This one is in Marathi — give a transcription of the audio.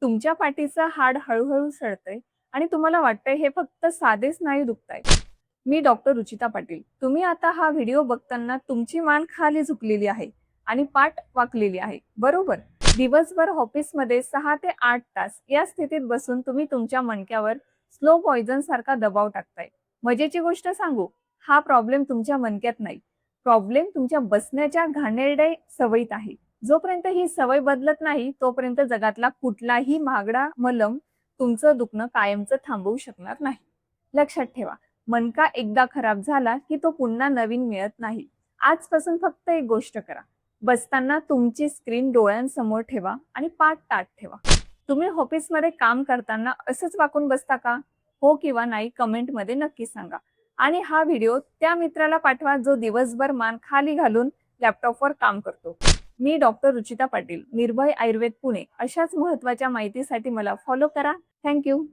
तुमच्या पाठीचं हाड हळूहळू सळतंय आणि तुम्हाला वाटतंय हे फक्त साधे स्नायू दुखतायत. मी डॉक्टर रुचिता पाटील. तुम्ही आता हा व्हिडिओ बघताना तुमची मान खाली झुकलेली आहे आणि पाठ वाकलेली आहे. बरोबर? दिवसभर ऑफिसमध्ये 6 ते 8 तास या स्थितीत बसून तुम्ही तुमच्या मणक्यावर स्लो पॉइझन सारखा दबाव टाकताय. मजेची गोष्ट सांगू, हा प्रॉब्लेम तुमच्या मणक्यात नाही. प्रॉब्लेम तुमच्या बसण्याच्या घाणेरड्या सवयीत आहे. जोपर्यंत ही सवय बदलत नाही, तोपर्यंत जगातला कुठलाही महागडा मलम तुमचं दुखणं कायमचं थांबवू शकणार नाही. लक्षात ठेवा, मणका एकदा खराब झाला की तो पुन्हा नवीन मिळत नाही. आजपासून फक्त एक गोष्ट करा. बसताना तुमची स्क्रीन डोळ्यांसमोर ठेवा आणि पाठ ताठ ठेवा. तुम्ही ऑफिसमध्ये काम करताना असंच वाकून बसता का? हो किंवा नाही कमेंटमध्ये नक्की सांगा. आणि हा व्हिडिओ त्या मित्राला पाठवा जो दिवसभर मान खाली घालून लॅपटॉपवर काम करतो. मी डॉक्टर रुचिता पाटील, निर्भय आयुर्वेद पुणे. अशाच महत्त्वाच्या माहितीसाठी मला फॉलो करा. Thank you.